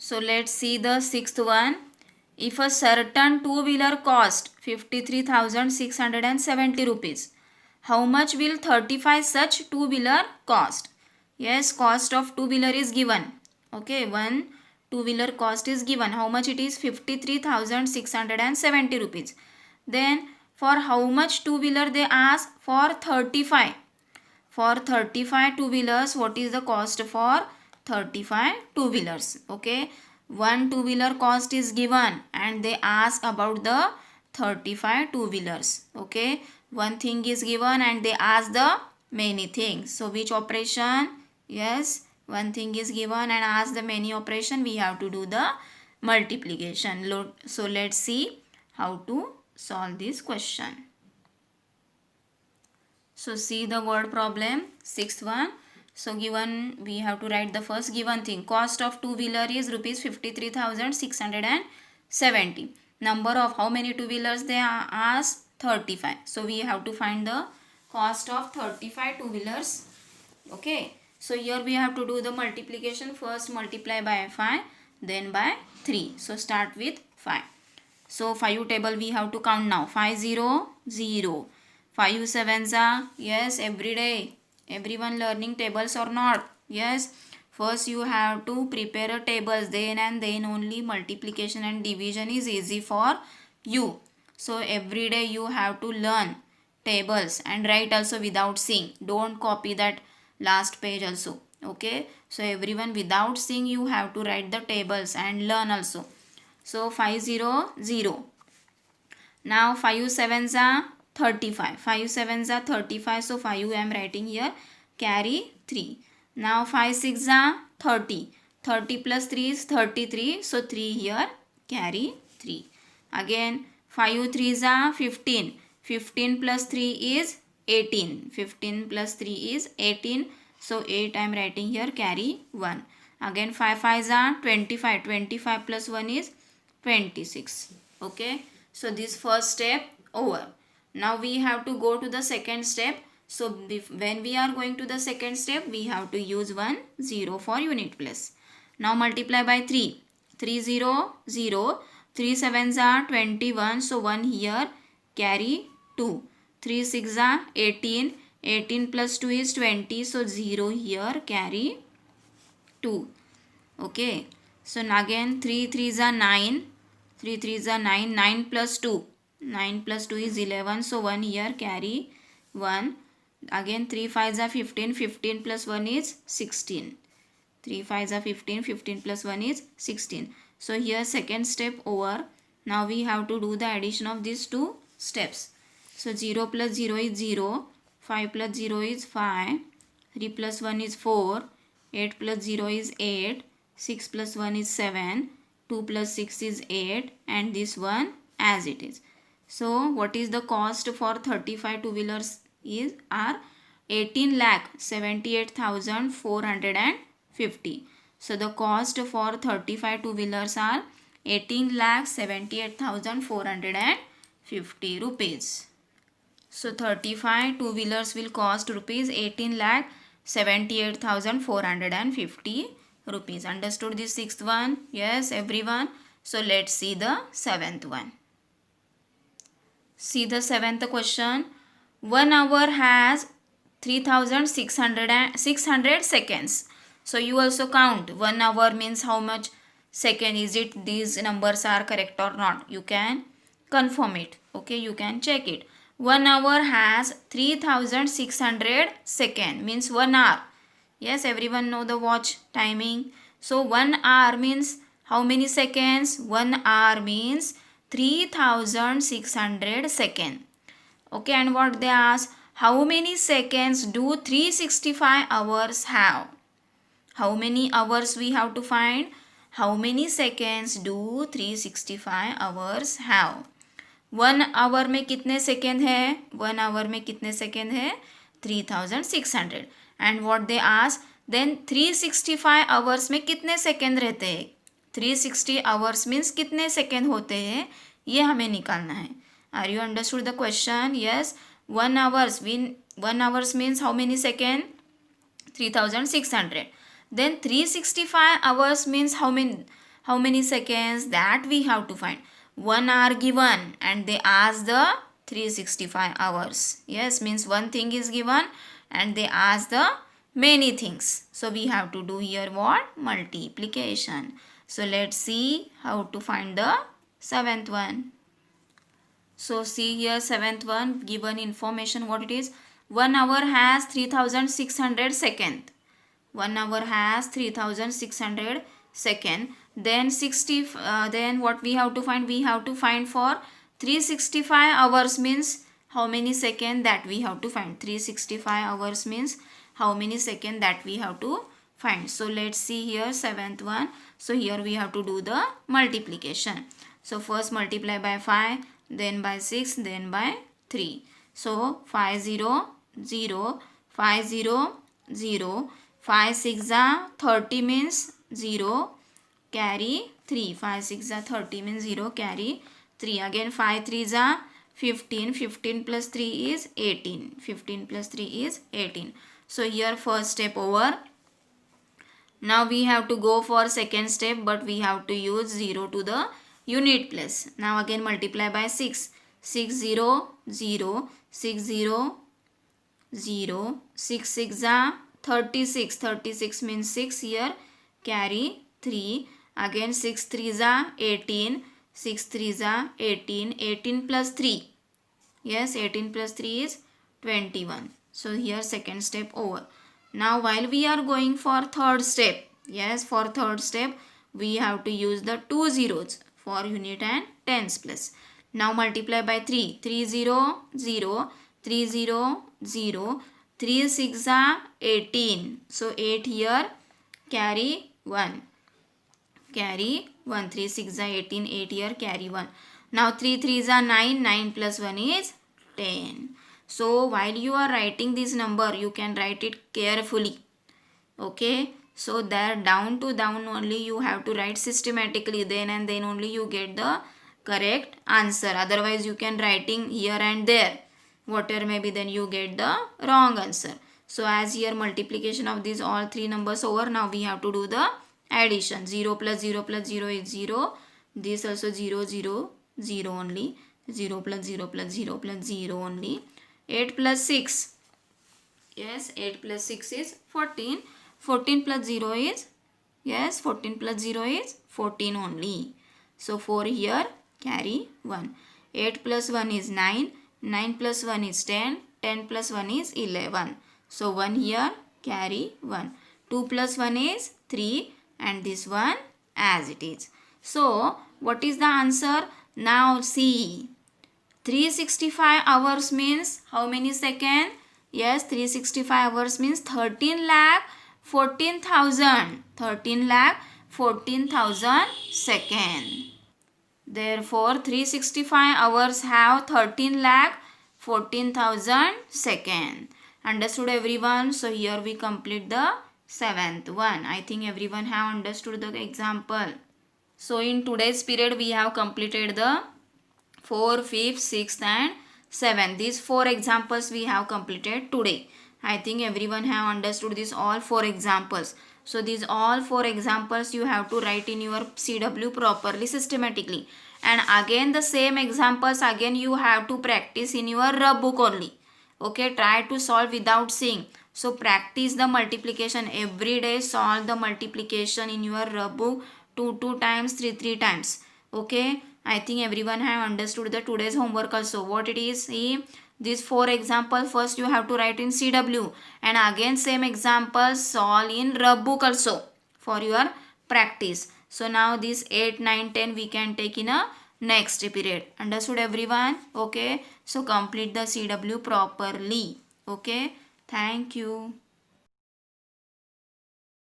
So let's see the sixth one. If a certain two-wheeler cost 53,670 rupees, how much will 35 such two-wheeler cost? Yes, cost of two-wheeler is given. Okay, one two-wheeler cost is given. How much it is? 53,670 rupees. Then for how much two-wheeler they ask? For 35. For 35 two-wheelers, what is the cost for 35 two-wheelers? Okay, one two-wheeler cost is given and they ask about the 35 two-wheelers. Okay, one thing is given and they ask the many things. So which operation? Yes, one thing is given and ask the many operation. We have to do the multiplication. So let's see how to solve this question. So see the word problem, sixth one. So given, we have to write the first given thing. Cost of two-wheeler is rupees 53,670. Number of how many two-wheelers they ask? 35. So we have to find the cost of 35 two-wheelers. Okay. So here we have to do the multiplication. First multiply by 5, then by 3. So start with 5. So 5 table we have to count now. 5 0 0. 5 sevens are, yes, every day. Everyone learning tables or not? Yes. First you have to prepare a tables, then and then only multiplication and division is easy for you. So every day you have to learn tables and write also without seeing. Don't copy that last page also. Okay. So everyone without seeing you have to write the tables and learn also. So 5 0 0. Now 5 sevens are 35. 5 sevens are 35. So 5 I am writing here. Carry 3. Now 5 6 are 30. 30 plus 3 is 33. So 3 here. Carry 3. Again 5 3s are 15. 15 plus 3 is 18. 15 plus 3 is 18. So 8 I am writing here. Carry 1. Again 5 5s are 25. 25 plus 1 is 26. Okay. So this first step over. Now we have to go to the second step. So when we are going to the second step, we have to use 1 0 for unit place. Now multiply by 3. 3 0 0. 3 sevens are 21. So 1 here. Carry 2. 3 6 are 18. 18 plus 2 is 20. So 0 here. Carry 2. Okay. So again 3 3s are 9. 3 3s are 9. 9 plus 2. 9 plus 2 is 11. So 1 here. Carry 1. Again 3 5s are 15. 15 plus 1 is 16. 3 5s are 15. 15 plus 1 is 16. So here second step over. Now we have to do the addition of these two steps. So 0 plus 0 is 0. 5 plus 0 is 5. 3 plus 1 is 4. 8 plus 0 is 8. 6 plus 1 is 7. 2 plus 6 is 8. And this one as it is. So what is the cost for 35 two-wheelers is 18,78,450. So the cost for 35 two-wheelers are 18,78,450 rupees. So 35 two-wheelers will cost rupees 18,78,450 rupees. Understood this sixth one? Yes, everyone. So let's see the seventh one. See the seventh question. 1 hour has 3,600 seconds. So you also count. 1 hour means how much second is it? These numbers are correct or not? You can confirm it. Okay, you can check it. 1 hour has 3,600 seconds. Means 1 hour. Yes, everyone know the watch timing. So 1 hour means how many seconds? 1 hour means 3,600 seconds. Okay, and what they ask? How many seconds do 365 hours have? How many hours we have to find? How many seconds do 365 hours have? 1 hour में कितने second है? 1 hour में कितने second है? 3,600. And what they ask? Then 365 hours में कितने second रहते हैं? 360 hours means कितने सेकेंड होते हैं? ये हमें निकालना है. Are you understood the question? Yes. 1 hours means how many seconds? 3,600. Then 365 hours means how how many seconds, that we have to find. 1 hour given and they ask the 365 hours. Yes, means one thing is given and they ask the many things. So we have to do here what? Multiplication. So let's see how to find the seventh one. So see here, seventh one, given information what it is. 1 hour has 3600 second. 1 hour has 3600 second. Then then what we have to find? We have to find for 365 hours means how many second, that we have to find. 365 hours means how many second, that we have to find. So let's see here, seventh one. So here we have to do the multiplication. So first multiply by 5, then by 6, then by 3. So 5 0 0, 5 0 0, 5 6 are 30 means 0, carry 3. 5 6 are 30 means 0, carry 3. Again 5 3 are 15, 15 plus 3 is 18, 15 plus 3 is 18. So here first step over. Now we have to go for second step, but we have to use 0 to the unit place. Now again multiply by 6. 6 0 0, 6 0 0, 6 6 are 36, 36 means 6 here, carry 3. Again 6 3 are 18, 6 3 are 18, 18 plus 3. Yes, 18 plus 3 is 21. So here second step over. Now while we are going for third step, yes, for third step we have to use the 2 zeros for unit and tens place. Now multiply by 3. 3 0 0, 3 0 0, 3 6 are 18. So 8 here, carry 1. Carry 1. 3 6 are 18, 8 here, carry 1. Now 3 3 are 9, 9 plus 1 is 10. So while you are writing this number, you can write it carefully. Okay. So there down to down only you have to write systematically, then and then only you get the correct answer. Otherwise you can writing here and there, whatever may be, then you get the wrong answer. So as here multiplication of these all three numbers over, now we have to do the addition. 0 plus 0 plus 0 is 0. This also 0 0 0 only. 0 plus 0 plus 0 plus 0 only. 8 plus 6. Yes, 8 plus 6 is 14. 14 plus 0 is, yes, 14 plus 0 is 14 only. So 4 here, carry 1. 8 plus 1 is 9. 9 plus 1 is 10. 10 plus 1 is 11. So 1 here, carry 1. 2 plus 1 is 3 and this one as it is. So what is the answer? Now see, 365 hours means how many seconds? Yes, 365 hours means 13 lakh 14,000. 13 lakh 14,000 seconds. Therefore, 365 hours have 13 lakh 14,000 seconds. Understood everyone? So here we complete the seventh one. I think everyone have understood the example. So in today's period we have completed the 4th, 5th, 6th and 7th. These 4 examples we have completed today. I think everyone have understood these all 4 examples. So these all 4 examples you have to write in your CW properly, systematically. And again the same examples again you have to practice in your rub book only. Okay, try to solve without seeing. So practice the multiplication every day. Solve the multiplication in your rub book 2 times, 3 times. Okay, I think everyone have understood the today's homework also. What it is? See, these 4 examples first you have to write in CW and again same examples solve in rub book also for your practice. So now this 8, 9, 10 we can take in a next period. Understood everyone? Okay, so complete the CW properly. Okay, thank you.